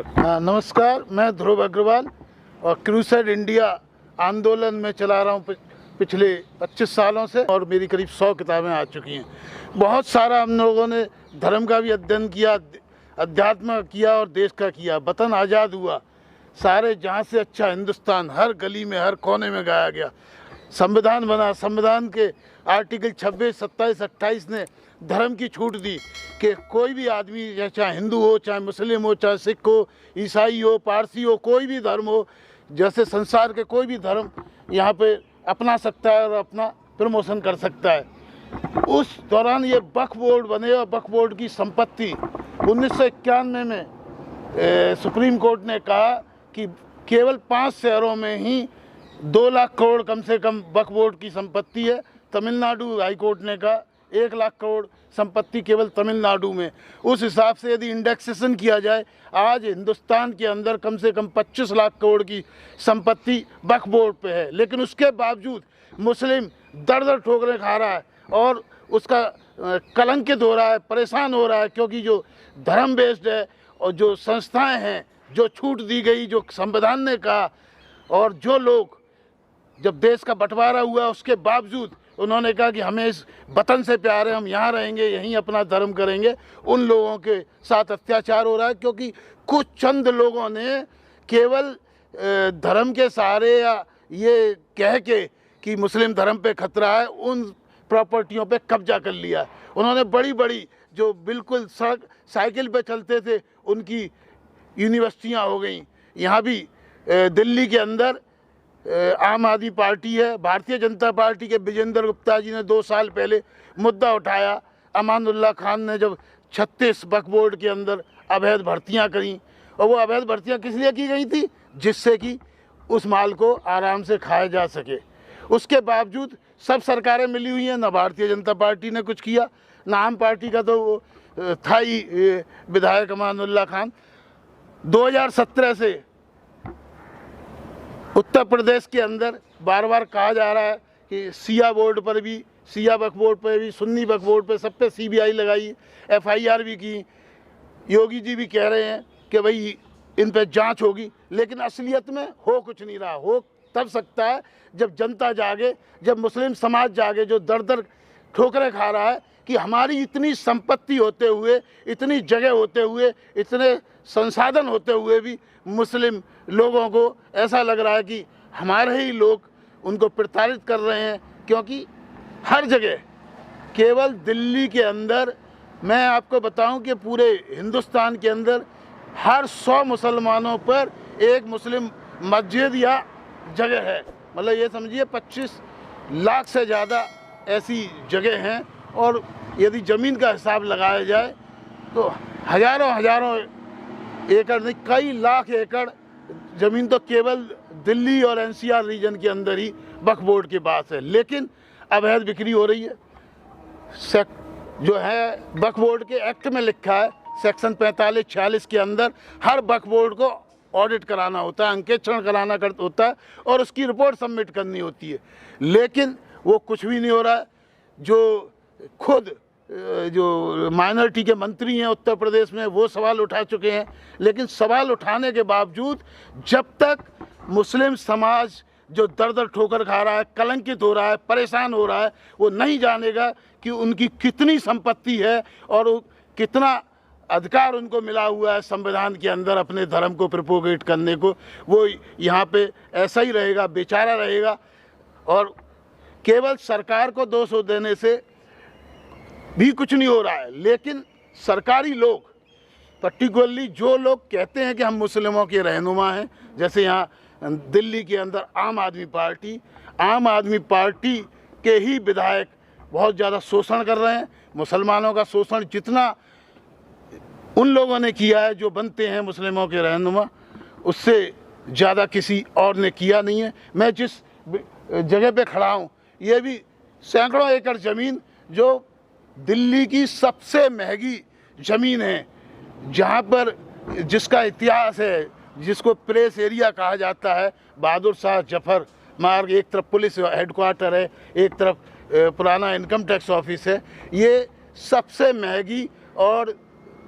नमस्कार। हाँ नमस्कार, मैं ध्रुव अग्रवाल और क्रूसेड इंडिया आंदोलन में चला रहा हूँ पिछले 25 सालों से, और मेरी करीब 100 किताबें आ चुकी हैं। बहुत सारा हम लोगों ने धर्म का भी अध्ययन किया, अध्यात्म किया और देश का किया। वतन आज़ाद हुआ, सारे जहाँ से अच्छा हिंदुस्तान हर गली में हर कोने में गाया गया। संविधान बना, संविधान के आर्टिकल 26, 27, 28 ने धर्म की छूट दी कि कोई भी आदमी, चाहे हिंदू हो, चाहे मुस्लिम हो, चाहे सिख हो, ईसाई हो, पारसी हो, कोई भी धर्म हो, जैसे संसार के कोई भी धर्म यहाँ पे अपना सकता है और अपना प्रमोशन कर सकता है। उस दौरान ये वक्फ बोर्ड बने और वक्फ बोर्ड की संपत्ति 1991 में सुप्रीम कोर्ट ने कहा कि केवल 5 शहरों में ही 2 लाख करोड़ कम से कम वक्फ बोर्ड की संपत्ति है। तमिलनाडु हाई कोर्ट ने कहा 1 लाख करोड़ संपत्ति केवल तमिलनाडु में। उस हिसाब से यदि इंडेक्सेशन किया जाए, आज हिंदुस्तान के अंदर कम से कम 25 लाख करोड़ की संपत्ति वक्फ बोर्ड पे है। लेकिन उसके बावजूद मुस्लिम दर दर ठोकरें खा रहा है और उसका कलंकित हो रहा है, परेशान हो रहा है, क्योंकि जो धर्म बेस्ड है और जो संस्थाएं हैं, जो छूट दी गई, जो संविधान ने कहा, और जो लोग जब देश का बंटवारा हुआ उसके बावजूद उन्होंने कहा कि हमें इस वतन से प्यार है, हम यहाँ रहेंगे, यहीं अपना धर्म करेंगे, उन लोगों के साथ अत्याचार हो रहा है। क्योंकि कुछ चंद लोगों ने केवल धर्म के सहारे या ये कह के कि मुस्लिम धर्म पे खतरा है, उन प्रॉपर्टियों पे कब्जा कर लिया। उन्होंने बड़ी बड़ी जो बिल्कुल सड़क साइकिल पे चलते थे उनकी यूनिवर्सिटियाँ हो गई। यहाँ भी दिल्ली के अंदर आम आदमी पार्टी है, भारतीय जनता पार्टी के विजेंद्र गुप्ता जी ने 2 साल पहले मुद्दा उठाया। अमानुल्लाह खान ने जब 36 वक्फ बोर्ड के अंदर अवैध भर्तियां करी, और वो अवैध भर्तियां किस लिए की गई थी? जिससे कि उस माल को आराम से खाया जा सके। उसके बावजूद सब सरकारें मिली हुई हैं, ना भारतीय जनता पार्टी ने कुछ किया, ना आम पार्टी का तो वो था ही विधायक अमानुल्लाह खान। 2017 से उत्तर प्रदेश के अंदर बार बार कहा जा रहा है कि सिया बोर्ड पर भी, सिया वक्फ बोर्ड पर भी, सुन्नी वक्फ बोर्ड पर, सब पे CBI लगाई, FIR भी की। योगी जी भी कह रहे हैं कि भाई इन पे जांच होगी, लेकिन असलियत में हो कुछ नहीं रहा। हो तब सकता है जब जनता जागे, जब मुस्लिम समाज जागे, जो दर दर ठोकरें खा रहा है कि हमारी इतनी संपत्ति होते हुए, इतनी जगह होते हुए, इतने संसाधन होते हुए भी मुस्लिम लोगों को ऐसा लग रहा है कि हमारे ही लोग उनको प्रताड़ित कर रहे हैं। क्योंकि हर जगह, केवल दिल्ली के अंदर, मैं आपको बताऊं कि पूरे हिंदुस्तान के अंदर हर 100 मुसलमानों पर एक मुस्लिम मस्जिद या जगह है। मतलब ये समझिए 25 लाख से ज़्यादा ऐसी जगह हैं, और यदि ज़मीन का हिसाब लगाया जाए तो हज़ारों एकड़ नहीं, कई लाख एकड़ ज़मीन तो केवल दिल्ली और NCR रीजन के अंदर ही वक्फ बोर्ड के पास है। लेकिन अवैध बिक्री हो रही है। जो है वक्फ बोर्ड के एक्ट में लिखा है, सेक्शन 45-46 के अंदर हर वक्फ बोर्ड को ऑडिट कराना होता है, अंकेक्षण कराना होता है और उसकी रिपोर्ट सबमिट करनी होती है। लेकिन वो कुछ भी नहीं हो रहा है। जो खुद जो माइनॉरिटी के मंत्री हैं उत्तर प्रदेश में, वो सवाल उठा चुके हैं। लेकिन सवाल उठाने के बावजूद जब तक मुस्लिम समाज जो दर दर ठोकर खा रहा है, कलंकित हो रहा है, परेशान हो रहा है, वो नहीं जानेगा कि उनकी कितनी संपत्ति है और कितना अधिकार उनको मिला हुआ है संविधान के अंदर अपने धर्म को प्रोपोगेट करने को, वो यहाँ पे ऐसा ही रहेगा, बेचारा रहेगा। और केवल सरकार को दोष देने से भी कुछ नहीं हो रहा है। लेकिन सरकारी लोग, पर्टिकुलरली जो लोग कहते हैं कि हम मुस्लिमों के रहनुमा हैं, जैसे यहाँ दिल्ली के अंदर आम आदमी पार्टी के ही विधायक बहुत ज़्यादा शोषण कर रहे हैं। मुसलमानों का शोषण जितना उन लोगों ने किया है जो बनते हैं मुस्लिमों के रहनुमा, उससे ज़्यादा किसी और ने किया नहीं है। मैं जिस जगह पे खड़ा हूँ, ये भी सैकड़ों एकड़ ज़मीन जो दिल्ली की सबसे महंगी ज़मीन है, जहाँ पर जिसका इतिहास है, जिसको प्रेस एरिया कहा जाता है, बहादुर शाह जफर मार्ग, एक तरफ पुलिस हेडक्वार्टर है, एक तरफ पुराना इनकम टैक्स ऑफिस है। ये सबसे महंगी और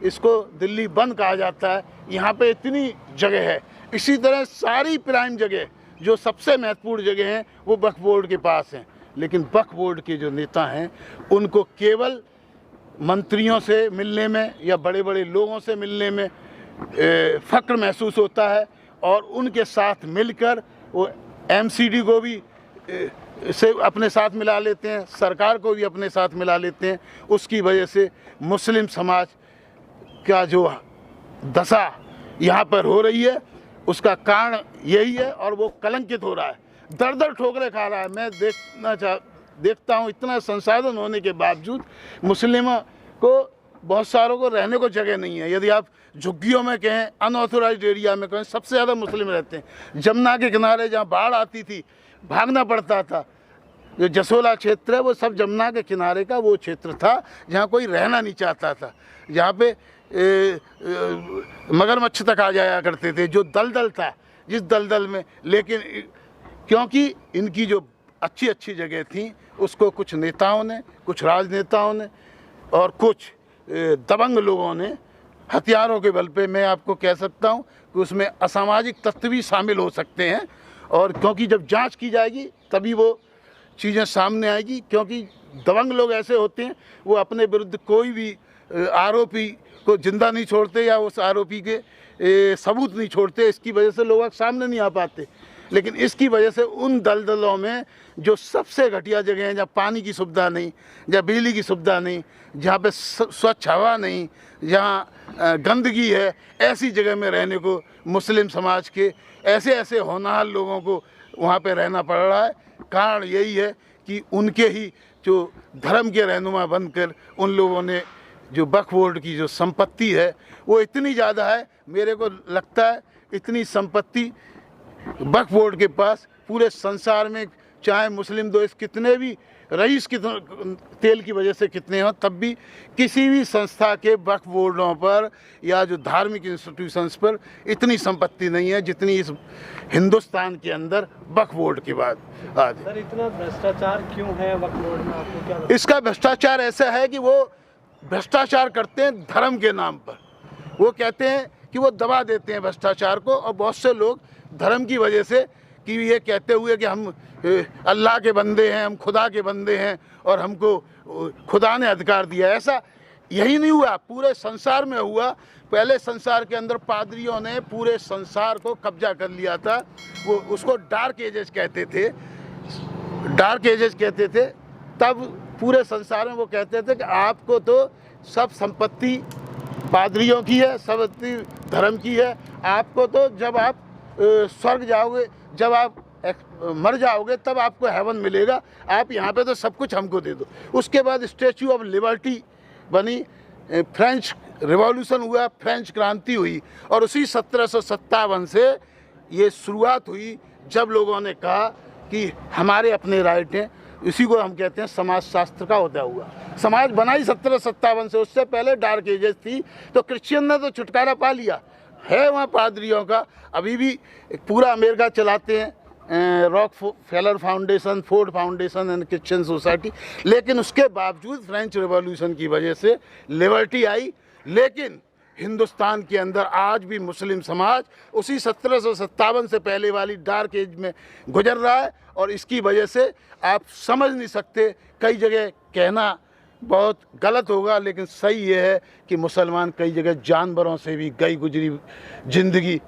इसको दिल्ली बंद कहा जाता है। यहाँ पे इतनी जगह है। इसी तरह सारी प्राइम जगह जो सबसे महत्वपूर्ण जगह हैं वो वक्फ बोर्ड के पास हैं, लेकिन वक्फ बोर्ड के जो नेता हैं उनको केवल मंत्रियों से मिलने में या बड़े बड़े लोगों से मिलने में फ़ख्र महसूस होता है, और उनके साथ मिलकर वो एमसीडी को भी से अपने साथ मिला लेते हैं, सरकार को भी अपने साथ मिला लेते हैं। उसकी वजह से मुस्लिम समाज का जो दशा यहाँ पर हो रही है उसका कारण यही है, और वो कलंकित हो रहा है, दर दर ठोकरे खा रहा है। मैं देखता हूँ इतना संसाधन होने के बावजूद मुस्लिमों को, बहुत सारों को रहने को जगह नहीं है। यदि आप झुग्गियों में कहें, अनऑथोराइज्ड एरिया में कहें, सबसे ज़्यादा मुस्लिम रहते हैं। जमुना के किनारे जहाँ बाढ़ आती थी भागना पड़ता था, जो जसोला क्षेत्र है वो सब जमुना के किनारे का वो क्षेत्र था जहाँ कोई रहना नहीं चाहता था, जहाँ पे मगरमच्छ तक आ जाया करते थे, जो दलदल था जिस दलदल में। लेकिन क्योंकि इनकी जो अच्छी अच्छी जगह थी उसको कुछ नेताओं ने, कुछ राजनेताओं ने और कुछ दबंग लोगों ने हथियारों के बल पे, मैं आपको कह सकता हूँ कि उसमें असामाजिक तत्व भी शामिल हो सकते हैं। और क्योंकि जब जांच की जाएगी तभी वो चीज़ें सामने आएगी, क्योंकि दबंग लोग ऐसे होते हैं वो अपने विरुद्ध कोई भी आरोपी को जिंदा नहीं छोड़ते या उस आरोपी के सबूत नहीं छोड़ते। इसकी वजह से लोग सामने नहीं आ पाते। लेकिन इसकी वजह से उन दलदलों में जो सबसे घटिया जगह हैं, जहाँ पानी की सुविधा नहीं, जहाँ बिजली की सुविधा नहीं, जहाँ पे स्वच्छ हवा नहीं, जहाँ गंदगी है, ऐसी जगह में रहने को मुस्लिम समाज के ऐसे ऐसे होनहार लोगों को वहाँ पे रहना पड़ रहा है। कारण यही है कि उनके ही जो धर्म के रहनुमा बनकर उन लोगों ने जो वक्फ बोर्ड की जो संपत्ति है वो इतनी ज़्यादा है, मेरे को लगता है इतनी संपत्ति वक्फ बोर्ड के पास पूरे संसार में, चाहे मुस्लिम देश कितने भी रईस कितने तेल की वजह से कितने हों, तब भी किसी भी संस्था के वक्फ बोर्डों पर या जो धार्मिक इंस्टीट्यूशंस पर इतनी संपत्ति नहीं है जितनी इस हिंदुस्तान के अंदर वक्फ बोर्ड के बाद आज। सर, इतना भ्रष्टाचार क्यों है वक्फ बोर्ड में, आपको क्या लगता है? इसका भ्रष्टाचार ऐसा है कि वो भ्रष्टाचार करते हैं धर्म के नाम पर। वो कहते हैं कि वो दबा देते हैं भ्रष्टाचार को, और बहुत से लोग धर्म की वजह से कि ये कहते हुए कि हम अल्लाह के बंदे हैं, हम खुदा के बंदे हैं और हमको खुदा ने अधिकार दिया। ऐसा यही नहीं हुआ, पूरे संसार में हुआ। पहले संसार के अंदर पादरियों ने पूरे संसार को कब्जा कर लिया था। वो उसको डार्क एजेस कहते थे, डार्क एजेस कहते थे। तब पूरे संसार में वो कहते थे कि आपको तो सब संपत्ति पादरियों की है, सब धर्म की है। आपको तो जब आप स्वर्ग जाओगे, जब आप मर जाओगे तब आपको हेवन मिलेगा, आप यहाँ पे तो सब कुछ हमको दे दो। उसके बाद स्टैच्यू ऑफ लिबर्टी बनी, फ्रेंच रिवॉल्यूशन हुआ, फ्रेंच क्रांति हुई, और उसी 1757 से ये शुरुआत हुई जब लोगों ने कहा कि हमारे अपने राइट हैं। इसी को हम कहते हैं समाजशास्त्र का उदय हुआ। समाज बना ही 1757 से, उससे पहले डार्क एजेस थी। तो क्रिश्चियन ने तो छुटकारा पा लिया है वहाँ पादरियों का। अभी भी पूरा अमेरिका चलाते हैं rock failure foundation, Ford foundation and Christian society. लेकिन उसके बावजूद फ्रेंच रिवॉल्यूशन की वजह से लिबर्टी आई। लेकिन हिंदुस्तान के अंदर आज भी मुस्लिम समाज उसी 1757 से पहले वाली डार्क एज में गुजर रहा है, और इसकी वजह से आप समझ नहीं सकते। कई जगह कहना बहुत गलत होगा, लेकिन सही ये है कि मुसलमान कई जगह जानवरों से भी गई गुजरी ज़िंदगी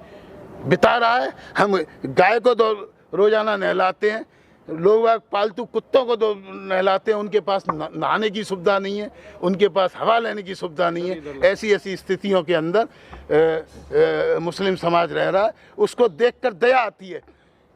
बिता रहा है। हम गाय को तो रोज़ाना नहलाते हैं, लोग पालतू कुत्तों को तो नहलाते हैं, उनके पास नहाने की सुविधा नहीं है, उनके पास हवा लेने की सुविधा नहीं है। ऐसी ऐसी स्थितियों के अंदर मुस्लिम समाज रह रहा है। उसको देखकर दया आती है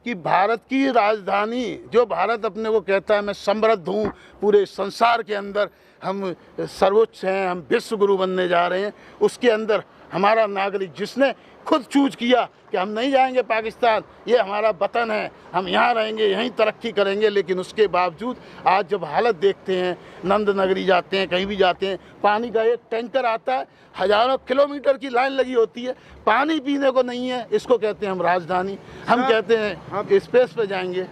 कि भारत की राजधानी, जो भारत अपने को कहता है मैं समृद्ध हूँ, पूरे संसार के अंदर हम सर्वोच्च हैं, हम विश्व गुरु बनने जा रहे हैं, उसके अंदर हमारा नागरिक जिसने खुद चूज किया कि हम नहीं जाएंगे पाकिस्तान, ये हमारा वतन है, हम यहाँ रहेंगे, यहीं तरक्की करेंगे। लेकिन उसके बावजूद आज जब हालत देखते हैं, नंद नगरी जाते हैं, कहीं भी जाते हैं, पानी का एक टैंकर आता है, हज़ारों किलोमीटर की लाइन लगी होती है, पानी पीने को नहीं है। इसको कहते हैं हम राजधानी। हम कहते हैं स्पेस पे जाएंगे।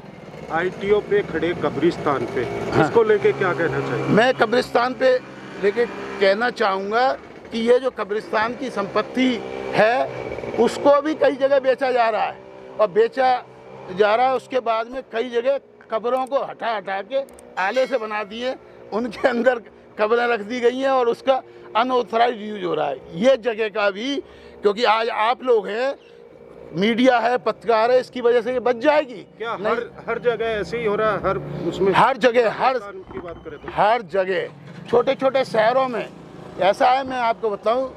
ITO पे खड़े कब्रिस्तान पे, इसको लेके क्या कहना चाहिए? मैं कब्रिस्तान पे लेके कहना चाहूँगा कि ये जो कब्रिस्तान की संपत्ति है उसको भी कई जगह बेचा जा रहा है, और बेचा जा रहा है उसके बाद में कई जगह कब्रों को हटा हटा के आले से बना दिए, उनके अंदर कब्रें रख दी गई हैं और उसका अनऑथराइज्ड यूज हो रहा है। ये जगह का भी, क्योंकि आज आप लोग हैं, मीडिया है, पत्रकार है, इसकी वजह से ये बच जाएगी क्या हर जगह ऐसे ही हो रहा है? हर उसमें हर जगह, की बात करें तो हर जगह छोटे छोटे शहरों में ऐसा है। मैं आपको बताऊं,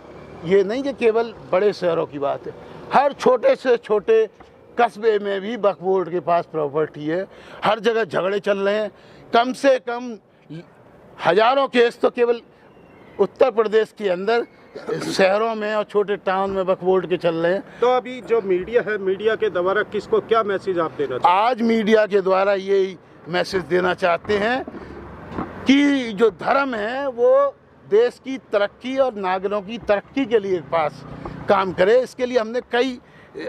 ये नहीं कि केवल बड़े शहरों की बात है, हर छोटे से छोटे कस्बे में भी वक्फ बोर्ड के पास प्रॉपर्टी है। हर जगह झगड़े चल रहे हैं, कम से कम हजारों केस तो केवल उत्तर प्रदेश के अंदर शहरों में और छोटे टाउन में वक्फ बोर्ड के चल रहे हैं। तो अभी जो मीडिया है, मीडिया के द्वारा किसको क्या मैसेज आप देना चाहते हैं? आज मीडिया के द्वारा यही मैसेज देना चाहते हैं कि जो धर्म है वो देश की तरक्की और नागरिकों की तरक्की के लिए पास काम करे। इसके लिए हमने कई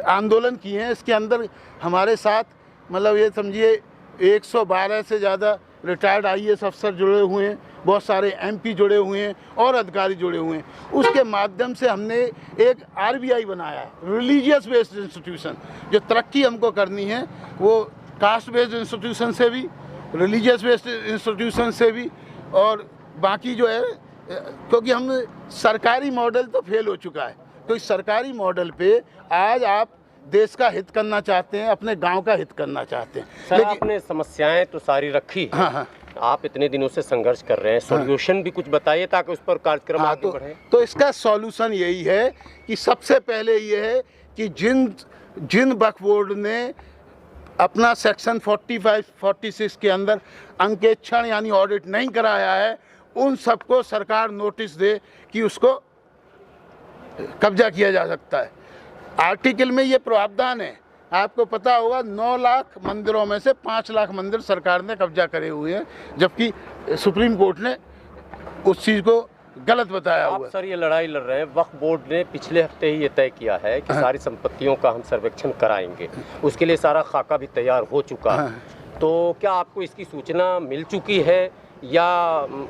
आंदोलन किए हैं। इसके अंदर हमारे साथ मतलब ये समझिए 112 से ज़्यादा रिटायर्ड IAS अफसर जुड़े हुए हैं, बहुत सारे MP जुड़े हुए हैं और अधिकारी जुड़े हुए हैं। उसके माध्यम से हमने एक RBI बनाया है, रिलीजियस बेस्ड इंस्टीट्यूशन। जो तरक्की हमको करनी है वो कास्ट बेस्ड इंस्टीट्यूशन से भी, रिलीजियस बेस्ड इंस्टीट्यूशन से भी, और बाकी जो है, क्योंकि हम सरकारी मॉडल तो फेल हो चुका है, तो इस सरकारी मॉडल पे आज आप देश का हित करना चाहते हैं, अपने गांव का हित करना चाहते हैं। सर, आपने समस्याएं तो सारी रखी है। हाँ। आप इतने दिनों से संघर्ष कर रहे हैं, सॉल्यूशन भी कुछ बताइए ताकि उस पर कार्यक्रम आगे बढ़े। तो इसका सॉल्यूशन यही है कि सबसे पहले ये है कि जिन वक्फ बोर्ड ने अपना सेक्शन 45-46 के अंदर अंकेक्षण यानी ऑडिट नहीं कराया है, उन सबको सरकार नोटिस दे कि उसको कब्जा किया जा सकता है। आर्टिकल में ये प्रावधान है, आपको पता होगा 9 लाख मंदिरों में से 5 लाख मंदिर सरकार ने कब्जा करे हुए हैं, जबकि सुप्रीम कोर्ट ने उस चीज़ को गलत बताया हुआ है। आप सर ये लड़ाई लड़ रहे हैं, वक्फ बोर्ड ने पिछले हफ्ते ही ये तय किया है कि सारी संपत्तियों का हम सर्वेक्षण कराएंगे, उसके लिए सारा खाका भी तैयार हो चुका है। तो क्या आपको इसकी सूचना मिल चुकी है या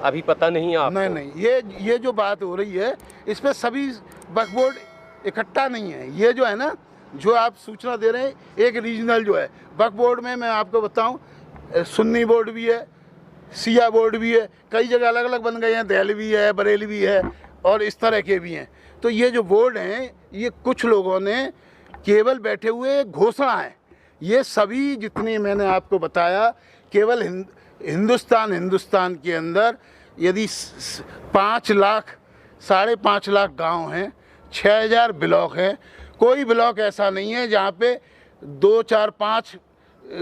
अभी पता नहीं आपको? नहीं, ये जो बात हो रही है इस पर सभी वक्फ बोर्ड इकट्ठा नहीं है। ये जो है ना, जो आप सूचना दे रहे हैं, एक रीजनल जो है वक्फ बोर्ड में, मैं आपको बताऊं, सुन्नी बोर्ड भी है, सिया बोर्ड भी है, कई जगह अलग अलग बन गए हैं, देहलवी है, बरेलवी है और इस तरह के भी हैं। तो ये जो बोर्ड हैं, ये कुछ लोगों ने केवल बैठे हुए घोषणा है। ये सभी जितनी मैंने आपको बताया, केवल हिंदुस्तान के अंदर यदि 5 लाख 5.5 लाख गांव हैं, 6000 ब्लॉक हैं, कोई ब्लॉक ऐसा नहीं है जहाँ पे 2, 4, 5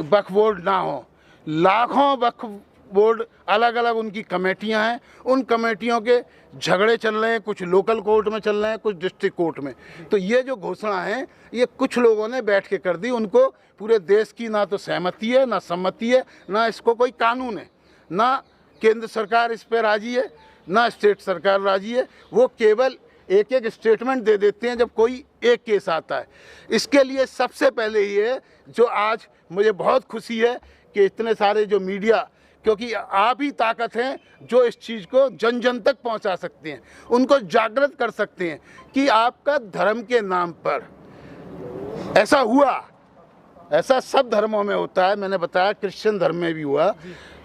वक्फ बोर्ड ना हो। लाखों वक्फ बोर्ड अलग अलग उनकी कमेटियां हैं, उन कमेटियों के झगड़े चल रहे हैं, कुछ लोकल कोर्ट में चल रहे हैं, कुछ डिस्ट्रिक्ट कोर्ट में। तो ये जो घोषणा है ये कुछ लोगों ने बैठ के कर दी। उनको पूरे देश की ना तो सहमति है, ना सम्मति है, ना इसको कोई कानून है, ना केंद्र सरकार इस पर राजी है, ना स्टेट सरकार राजी है। वो केवल एक एक स्टेटमेंट दे देते हैं जब कोई एक केस आता है। इसके लिए सबसे पहले ये जो आज मुझे बहुत खुशी है कि इतने सारे जो मीडिया, क्योंकि आप ही ताकत हैं जो इस चीज़ को जन जन तक पहुंचा सकते हैं, उनको जागृत कर सकते हैं कि आपका धर्म के नाम पर ऐसा हुआ। ऐसा सब धर्मों में होता है, मैंने बताया क्रिश्चियन धर्म में भी हुआ,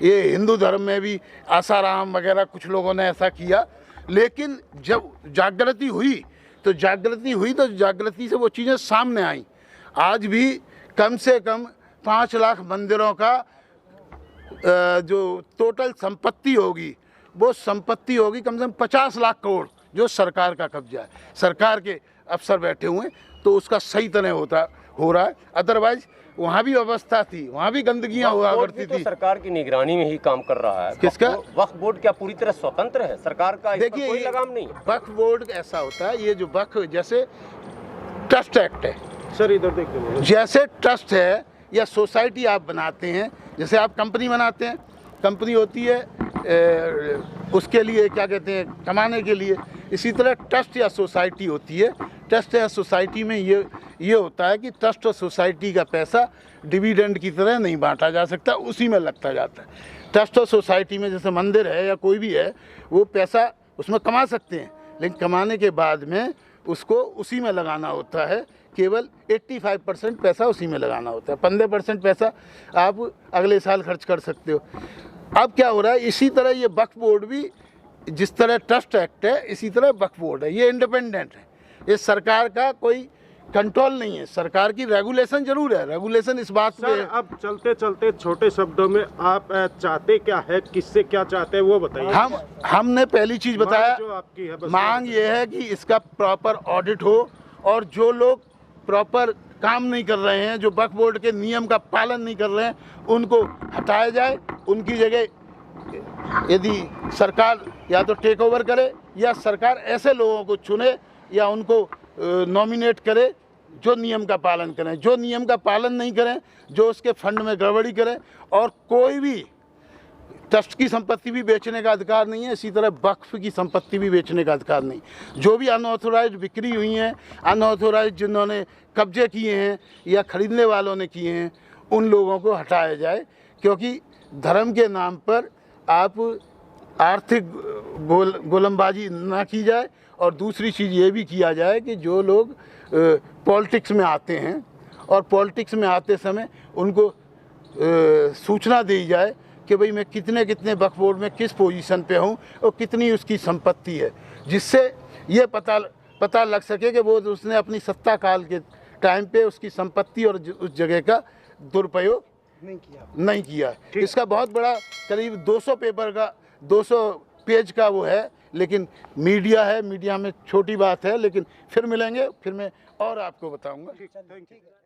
ये हिंदू धर्म में भी आसाराम वगैरह कुछ लोगों ने ऐसा किया। लेकिन जब जागृति हुई तो जागृति से वो चीज़ें सामने आई। आज भी कम से कम 5 लाख मंदिरों का जो टोटल संपत्ति होगी, वो संपत्ति होगी कम से कम 50 लाख करोड़, जो सरकार का कब्जा है। सरकार के अफसर बैठे हुए हैं, तो उसका सही तरह हो रहा है। अदरवाइज वहाँ भी व्यवस्था थी, वहाँ भी गंदगियाँ हुआ करती थी। सरकार की निगरानी में ही काम कर रहा है। किसका? वक्फ बोर्ड क्या पूरी तरह स्वतंत्र है? सरकार का देखिए, कोई लगाम नहीं है। वक्फ बोर्ड ऐसा होता है, ये जो वक्फ जैसे ट्रस्ट एक्ट है, सर इधर देखिए, जैसे ट्रस्ट है या सोसाइटी आप बनाते हैं, जैसे आप कंपनी बनाते हैं, कंपनी होती है उसके लिए क्या कहते हैं, कमाने के लिए। इसी तरह ट्रस्ट या सोसाइटी होती है। ट्रस्ट या सोसाइटी में ये होता है कि ट्रस्ट और सोसाइटी का पैसा डिविडेंड की तरह नहीं बांटा जा सकता, उसी में लगता जाता है। ट्रस्ट और सोसाइटी में जैसे मंदिर है या कोई भी है, वो पैसा उसमें कमा सकते हैं, लेकिन कमाने के बाद में उसको उसी में लगाना होता है। केवल 85% पैसा उसी में लगाना होता है, 15% पैसा आप अगले साल खर्च कर सकते हो। अब क्या हो रहा है, इसी तरह ये वक्फ बोर्ड भी, जिस तरह ट्रस्ट एक्ट है इसी तरह वक्फ बोर्ड है, ये इंडिपेंडेंट है, ये सरकार का कोई कंट्रोल नहीं है। सरकार की रेगुलेशन जरूर है, रेगुलेशन इस बात पे सर, अब चलते चलते छोटे शब्दों में आप चाहते क्या है, किससे क्या चाहते हैं वो बताइए। हमने पहली चीज बताया, जो आपकी है, मांग ये है कि इसका प्रॉपर ऑडिट हो और जो लोग प्रॉपर काम नहीं कर रहे हैं, जो वक्फ बोर्ड के नियम का पालन नहीं कर रहे हैं, उनको हटाया जाए। उनकी जगह यदि सरकार या तो टेक ओवर करे या सरकार ऐसे लोगों को चुने या उनको नॉमिनेट करे जो नियम का पालन करें। जो नियम का पालन नहीं करें, जो उसके फंड में गड़बड़ी करें, और कोई भी ट्रस्ट की संपत्ति भी बेचने का अधिकार नहीं है, इसी तरह वक्फ की संपत्ति भी बेचने का अधिकार नहीं। जो भी अनऑथोराइज्ड बिक्री हुई है, अनऑथोराइज्ड जिन्होंने कब्जे किए हैं या खरीदने वालों ने किए हैं, उन लोगों को हटाया जाए, क्योंकि धर्म के नाम पर आप आर्थिक गोलमबाजी ना की जाए। और दूसरी चीज़ ये भी किया जाए कि जो लोग पॉलिटिक्स में आते हैं और पॉलिटिक्स में आते समय उनको सूचना दी जाए कि भाई मैं कितने कितने वक्फ बोर्ड में किस पोजीशन पे हूँ और कितनी उसकी संपत्ति है, जिससे ये पता लग सके कि वो उसने अपनी सत्ता काल के टाइम पे उसकी संपत्ति और उस जगह का दुरुपयोग नहीं किया। इसका बहुत बड़ा करीब 200 पेपर का 200 पेज का वो है, लेकिन मीडिया है, मीडिया में छोटी बात है, लेकिन फिर मिलेंगे, फिर मैं और आपको बताऊंगा। Thank you.